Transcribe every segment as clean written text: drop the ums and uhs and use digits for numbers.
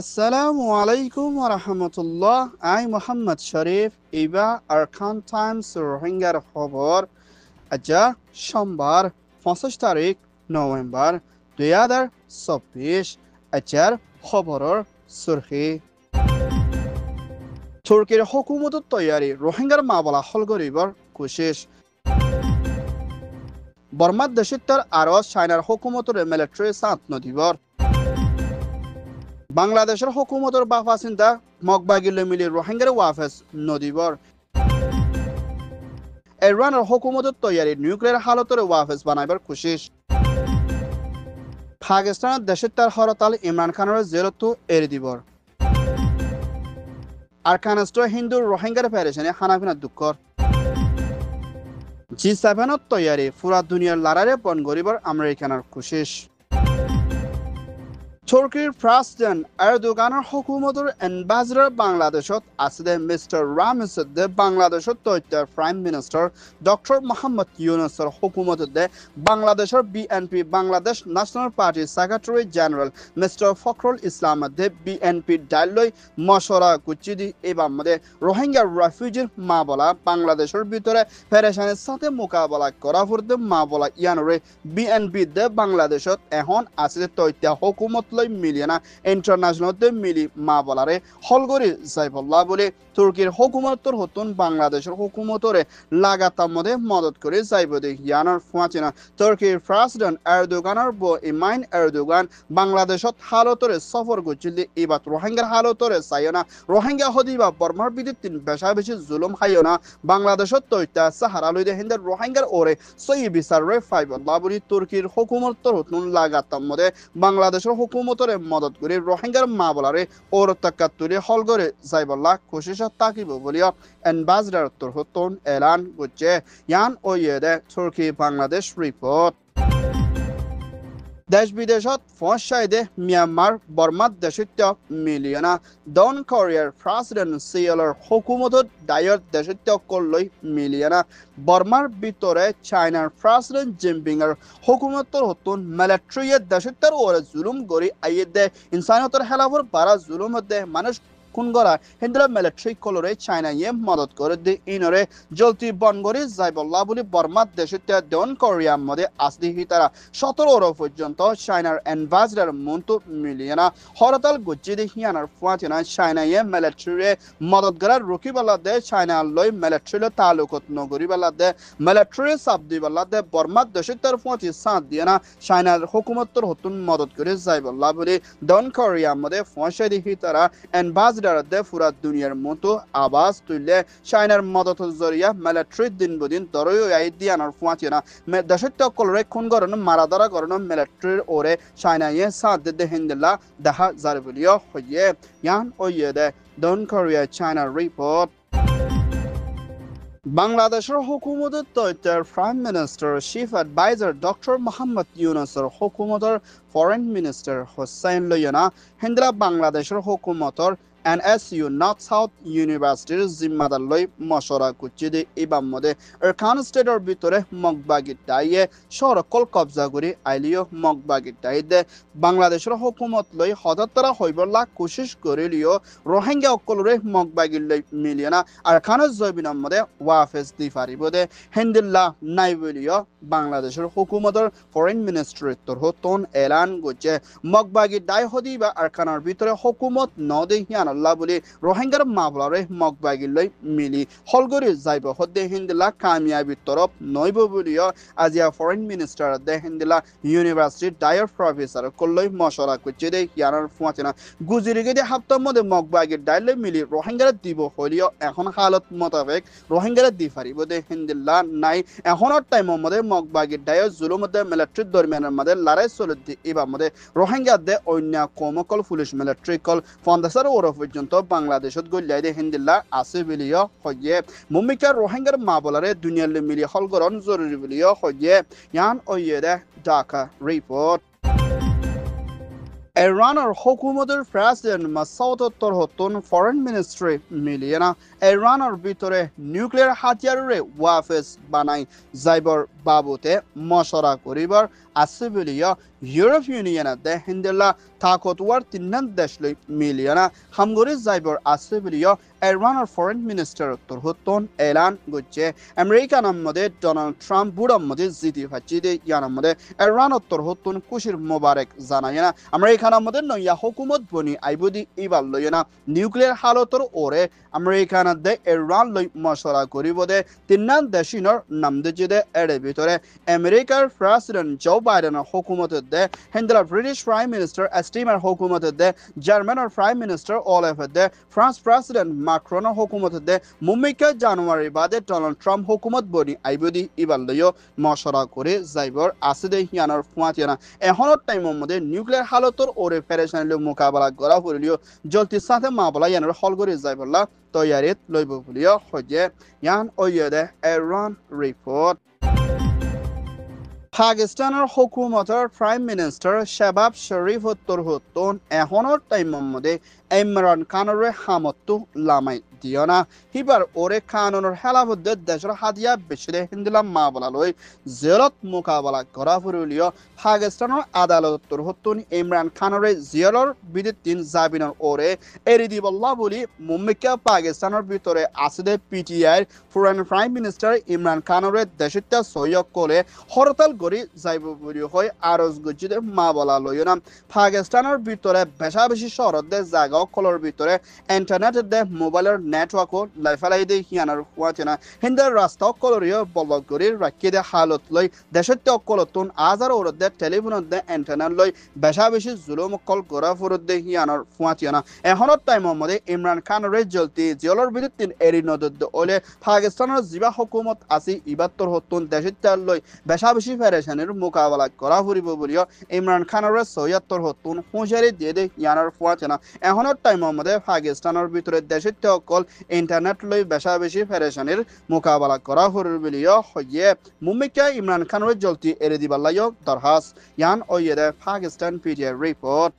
Assalamu alaikum wa rahmatullah. I Muhammad Sharif Iba Arkan Times রোহিঙ্গার খবর আজা সোমবার 25 তারিখ নভেম্বর 2024 আজার খবরের সুরখি তুর্কির হুকুমত তৈয়ারি রোহিঙ্গার মামলা হল করিবার কোশিশ বর্মার দেশিত্বর আরো চাইনার হুকুমতর মিলিটারি সাথ নদীবর বাংলাদেশের হুকুমতর বাফাসিন্দা মগবাগিলে মিলি রোহিঙ্গার ওয়াফেস নদীবর ইরানের হুকুমতর তৈয়ারি নিউক্লিয়ার হালতর ওয়াফেস বানাইবার কোশিশ পাকিস্তানের দেশিত্বর হরতাল ইমরান খানের জেলতো এড়ি দিবর আরকানস্ট হিন্দু রোহিঙ্গার পেরেশানি হানাফিনা দুঃখর G7 তৈয়ারি পুরা দুনিয়ার লারারে বন গরিবার আমেরিকানের কোশিশ তুর্কির প্রেসিডেন্ট এরদোগানের হুকুমতের এম্বাসেডর বাংলাদেশত আছে মিস্টার রামিসুদ্দে বাংলাদেশত তৈয়ার প্রাইম মিনিস্টার ডক্টর মোহাম্মদ ইউনুসের হুকুমতে বাংলাদেশের বিএনপি বাংলাদেশ ন্যাশনাল পার্টির secretary general mister Fakhrul Islam BNP ডাইলই মশরা কুচিদি এবার রোহিঙ্গা রেফিউজির মামলা বাংলাদেশের ভিতরে পেরেশানির সাথে মোকাবেলা করা ফুরতে মামলা ইয়ানরে বিএনপি দে বাংলাদেশত এখন আছে তৈয়ার হুকুমত মিলিয়না ইন্টারন্যাশনাল মিলি মা বলারে হলগরি যাইবল্লা বলে তুর্কির হুকুমতর হতুন বাংলাদেশের হুকুমতরে লাগাতার মধ্যে মদত করে যাইব দে ইয়ানার ফুয়াচিনা তুর্কির প্রেসিডেন্ট এরদোগানের বো ইমাইন এরদোগান বাংলাদেশত হালতরে সফর করছিল এবার রোহিঙ্গার হালতরে চাইনা রোহিঙ্গা হদিবা বর্মার বিদ্যুৎ তিন বেশা বেশি জুলুম হাইনা বাংলাদেশত তৈতা সাহারা লইদে হিন্দের রোহিঙ্গার ওরে সই বিচারে ফাইবল্লা বলে তুর্কির হুকুমতর হতুন লাগাতার মধ্যে বাংলাদেশের হুকুমতরে মদত করে রোহিঙ্গার মা বলারে ওর তাকাতুরে হলগরে যাইবল্লা কোশিশ তাকিব বলিয়া এম্বাসেডর তোরহতন এলান করছে ইয়ান ও ইয়েদে তুর্কি বাংলাদেশ রিপোর্ট দেশ বিদেশত ফসাইদে মিয়ানমার বর্মার দেশিত্ব মিলিয়না দন কোরিয়ার প্রেসিডেন্ট সিএলর হুকুমতত ডায়র দেশিত্ব করলই মিলিয়না বর্মার ভিতরে চাইনার প্রেসিডেন্ট জিনপিংয়ের হুকুমতর হতুন মিলিটারিয়ের দেশিত্বের ওরে জুলুম গরি আইয়ে ইনসানিয়তের হেলাফর বারা জুলুম দে মানুষ খুন করা হিন্দুরা মিলিটারি কলরে চাইনা ইয়ে মদত করে দি ইনরে জলতি বন গরি যাইবল্লা বলি বর্মার দেশিত্ব দন কোরিয়ার মধ্যে আসদি হিতারা 17 পর্যন্ত চাইনার এম্বাসেডর মন্তু মিলিয়না হরতাল গুজ্জি দি হিয়ানার ফুয়াচিনা চাইনা ইয়ে মিলিটারি মদত করার রুকিবাল্লা দে চাইনা লই মিলিটারি তালুকত নগরিবাল্লা দে মিলিটারি সাবদিবাল্লা দে বর্মার দেশিত্বের ফুয়াচি সাথ দিয়ে না চাইনার হুকুমতর হতুন মদত করে যাইবল্লা বলি দন কোরিয়ার মধ্যে ফুয়াশা দি হিতারা এম্বাসেডর দে পুরা দুনিয়ার মতো আওয়াজ তুললে চাইনার মদত জরিয়া মিলিটারি দিন বদিন দরই আই দিয়ানোর ফুয়াচিনা দেশত্ব কলরে খুন করন মারা ধরা করন মিলিটারির ওরে চাইনা ইয়ে সাথ দে হিন্দলা দেখা যার বলিও হইয়ে ইয়ান ও ইয়ে দে দন কোরিয়া চাইনা রিপোর্ট বাংলাদেশের হুকুমতের তৈয়ার prime minister chief adviser doctor Mohammad ইউনুসের হুকুমতের ফরেন মিনিস্টার হোসেন লইয়ানা হিন্দলা বাংলাদেশের হুকুমতর NSU নর্থ সাউথ ইউনিভার্সিটির জিম্মাদার লই মশরা কুচিদি ইবাম মধ্যে এরখান স্টেটের ভিতরে মগবাগি ডাইয়ে সরকল কবজা করি আইলিও মগবাগি ডাইদে বাংলাদেশের হুকুমত লই হঠাৎ হইবলা কোশিশ করিলিও রোহিঙ্গা অকলরে মগবাগি লই মিলিয়না আর খানের জৈবিনার মধ্যে ওয়াফেস দি পারিব দে হিন্দিল্লা নাই বলিও বাংলাদেশের হুকুমতের ফরেন মিনিস্ট্রিত্বর হতন এলান গছে মগবাগি ডাই হদিবা আর খানার ভিতরে হুকুমত নদে হিয়ান আল্লাহ বলি রোহিঙ্গার মামলারে মগবাগিলৈ মিলি হলগরি যাইব হদে হিন্দিলা কামিয়াবি তরফ নইব বলিও আজিয়া ফরেন মিনিস্টার দে হিন্দিলা ইউনিভার্সিটি ডায়ার প্রফেসর কল্লৈ মশরা করছে দে ইয়ানার ফুয়াচিনা গুজরিগে দে হাপ্তার মধ্যে মগবাগি ডাইলে মিলি রোহিঙ্গার দিব হলিও এখন হালত মোতাবেক রোহিঙ্গার দি পারিব দে হিন্দিলা নাই এখনের টাইমের মধ্যে মগবাগি ডায়র জুলুম মধ্যে মিলিটারি দরমিয়ানের মধ্যে লড়াই চলে দি এবার মধ্যে রোহিঙ্গা দে অন্য কমকল পুলিশ মিলিটারি কল ফন্দাসার ওর পর্যন্ত বাংলাদেশত গলিয়াই দে হিন্দিল্লা আছে বলিও হইয়ে মুমিকা রোহিঙ্গার মা বলারে দুনিয়ার মিলি হলগরণ জরুরি বলিও হইয়ে ইয়ান ওইয়ে দে Dhaka report Iran'ın hukumadır President Masoud Torhotun Foreign Ministry মিলিয়ে Iran'র ভিতরে নিউক্লিয়ার হাতিয়ারে ওয়াফেস বানাই যাইবৰ বাবুতে মশরা করিবার আছে বলিয়া ইউরোপ ইউনিয়নে হিন্দিলা তাকতওয়ার তিনজন দেশলৈ মিলিয়ে হামগরি যাইবৰ আছে বলিয়া Iran'র ফরেন মিনিস্টার তরহতন এলান করছে আমেরিকান মধ্যে ডোনাল্ড ট্রাম্প বুড়ার মধ্যে জিতি ফাচ্ছিদে ইয়ার মধ্যে Iran'র তরহতন কুশির মোবারক জানায় না আমেরিকান মধ্যে নয়া হুকুমত বনি আইবুদি ইবার লয় না নিউক্লিয়ার হালতর ওরে আমেরিকান দে Iran লৈ মশরা করিব দে তিনজন দেশিনর নাম দিছে এর ভিতরে আমেরিকার প্রেসিডেন্ট জো বাইডেনের হুকুমত দে হিন্দিলা ব্রিটিশ প্রাইম মিনিস্টার স্টিমার হুকুমত দে জার্মানের প্রাইম মিনিস্টার ওলেফ দে ফ্রান্স প্রেসিডেন্ট মাক্রনের হুকুমত দে মুম্বাইকে জানুয়ারি বাদে ডোনাল্ড ট্রাম্প হুকুমত বনি আইবুদি ইবার লয় মশরা করে যাইবর আছে দে ইয়ানোর ফুয়াতিয়ানা এখনের টাইমের মধ্যে নিউক্লিয়ার হালতর ওরে পেরেশানির মোকাবেলা করা হইলিও জলতির সাথে মামলা ইয়ানোর হল করে যাইবলা তৈয়ারিত লইব বলিয়া হইছে ইয়ান ওইদে Iran রিপোর্ট পাকিস্তানের হুকুমতের প্রাইম মিনিস্টার শেহবাজ শরীফ তরহতন এখনের টাইমের মধ্যে ইমরান খানের হামতু লামাই দিও না হিবার ওরে কানুনের হেলাবদ্ধ দেশের হাতিয়া বেশি হিন্দিলাম মা বলা লই জেলত মোকাবেলা করা ফুরুলিও পাকিস্তানের আদালত তরহতন ইমরান খানের জেলর বিদিন জাবিনের ওরে এরি দিবল্লা বলি মুম্বাইকে পাকিস্তানের ভিতরে আসিদে পিটিআইর ফরেন প্রাইম মিনিস্টার ইমরান খানের দেশিতা সহযোগ করে হরতাল করি যাইব বলি হয় আরজ গজিদে মা বলা লই না পাকিস্তানের ভিতরে বেশা বেশি শহরের জায়গা কলর ভিতরে ইন্টারনেট দে মোবাইলের নেটওয়ার্কও লাইফালাই দে হিয়ানার হুয়াচেনা হিন্দার রাস্তা কলরিও বলক করি রাখি দে হালত লই দেশত কলতুন আজার ওরদ দে টেলিফোনত দে ইন্টারনেট লই বেশা বেশি জুলুম কল করা ফুরত দে হিয়ানার হুয়াচেনা এখনত টাইমের মধ্যে ইমরান খানের জলতি জিয়লর বিরুদ্ধে এরি নদদ ওলে পাকিস্তানের জিবা হুকুমত আসি ইবাত্তর হতুন দেশত লই বেশা বেশি ফেরেশানির মোকাবেলা করা ফুরিব বলিও ইমরান খানের ৭৬ হতুন হুঁশিয়ারি দিয়ে দে হিয়ানার হুয়াচেনা এখনত টাইমের মধ্যে পাকিস্তানের ভিতরে দেশত অকল ইন্টারনেট লই বেশা বেশি ফেরেশানির মোকাবেলা করা হরির বলিও হইয়ে মুম্বাইকে ইমরান খানের জলতি এড়ে দিবার লাইক দরহাস ইয়ান ওইদে Pakistan PTI report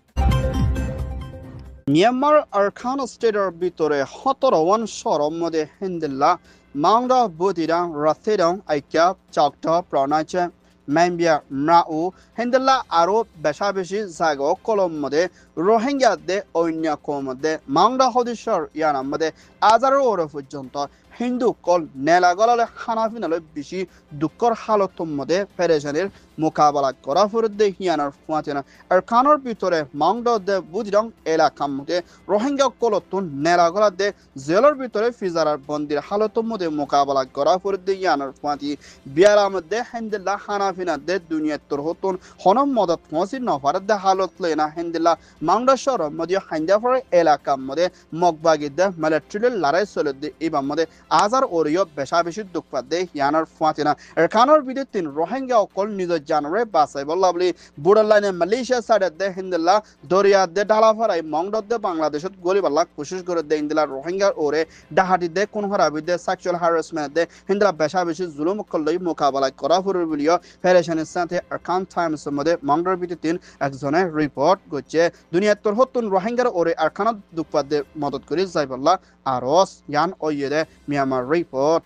Myanmar Arakan স্টেটের ভিতরে ১৭ শহরের মধ্যে হিন্দিল্লা মাংরা বুদিরাং রাথিরাং আইক্যা চাকটা প্রণাইছে Mambia Mrau Hindela Aro বেশা বেশি জায়গা কলম মধ্যে রোহিঙ্গাদের অন্য কমধ্যে মাংরা হদিশর ইয়ানার মধ্যে আজারো ওরে পর্যন্ত হিন্দু কল নেলা গলালে খানাফিনালে বেশি দুঃখর হালতর মধ্যে পেরেশানির মোকাবেলা করা ফুরদে হিয়ানার ফুয়াতেনা আর খানোর ভিতরে মাংডদে বুদিরং এলাকার মধ্যে রোহিঙ্গা কলতুন নেলা গলাদে জেলের ভিতরে ফিজারার বন্দির হালতর মধ্যে মোকাবেলা করা ফুরদে হিয়ানার ফুয়াতি বিয়ালার মধ্যে হিন্দিল্লা হানাফিনাদের দুনিয়ার তোর হতুন হনম মদত পৌঁছি নফারদে হালত লেনা হিন্দিল্লা মাংডা শহরের মধ্যে হাইন্দাফার এলাকার মধ্যে মগবাগিদে মিলিটারির লড়াই চলতে এবার মধ্যে আজার ওরিও বেশা বেশি দুঃখ পাতে হিয়ানার ফুয়াতেনা আর খানোর ভিতরে রোহিঙ্গা অকল নিজের জানরে বাসাই বললা বলি বুড়ার লাইনে মালয়েশিয়া সাইডে দে হিন্দিল্লা দরিয়া দে ডালাফারাই মংডদ দে বাংলাদেশত গলিবাল্লা কোশিশ করে দে হিন্দিলা রোহিঙ্গার ওরে ডাহাটি দে কোন হারাবি দে সেক্সুয়াল হ্যারাসমেন্ট দে হিন্দিলা বেশা বেশি জুলুম করলই মোকাবেলা করা ফুরুর বলিও ফেডারেশনের সাথে আরকান টাইমসের মধ্যে মংডর ভিতরে একজনের রিপোর্ট করছে দুনিয়ার তোর হতুন রোহিঙ্গার ওরে আরকানত দুঃখপাদের মদত করে যাইবাল্লা আরস ইয়ান ওইদে মিয়ানমার রিপোর্ট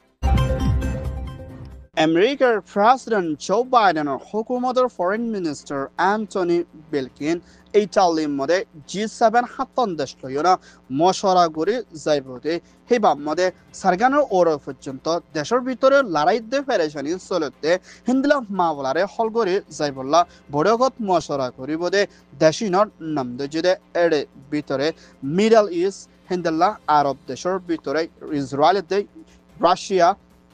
আমেরিকার প্রেসিডেন্ট জো বাইডেনের হুকুমতের ফরেন মিনিস্টার অ্যান্টনি ব্লিংকেন ইটালির মধ্যে G7 হাতন দেশ লইনা মশরা করে যাইবতে হেবার মধ্যে সারগানের ওর পর্যন্ত দেশের ভিতরে লড়াই দে ফেরেশানি চলতে হিন্দিলা মামলারে হল করে যাইবল্লা বড়গত মশরা করিব দে দেশিনর নাম দে এড়ে ভিতরে মিডল ইস্ট হিন্দিলা আরব দেশের ভিতরে ইসরায়েল দে রাশিয়া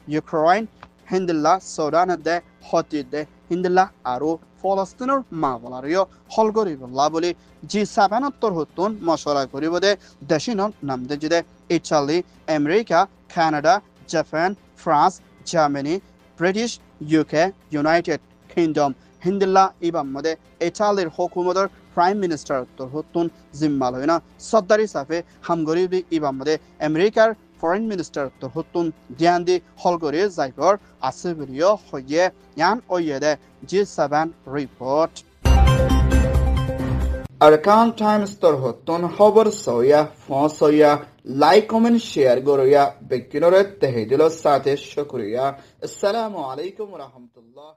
ইউক্রেন হিন্দিল্লা সুদান দে হতি দে হিন্দিল্লা আরো ফলস্তিনের মামলারিও হল করিবল্লা বলি G7 তোর হতুন মশলা করিব দে দেশিনর নাম দে Italy America Canada Japan France Germany British UK United Kingdom হিন্দিল্লা ইবাম মধ্যে ইটালির হুকুমতের প্রাইম মিনিস্টার তোর হতুন জিম্মাল হয় না সদ্দারি সাফে হামগরিবি ইবাম মধ্যে আমেরিকার ফরেন মিনিস্টার তোর হতুন ধ্যান দি হল করে যাইবর আছে বলিও হইয়ে ইয়ান ওইদে G7 report Arkan Times Torhoton Hover Soya, Fonsoya, like, comment, share, Goroya, Bekinore, Tehidilo Sate, Shokuria. Assalamu alaikum wa rahmatullah.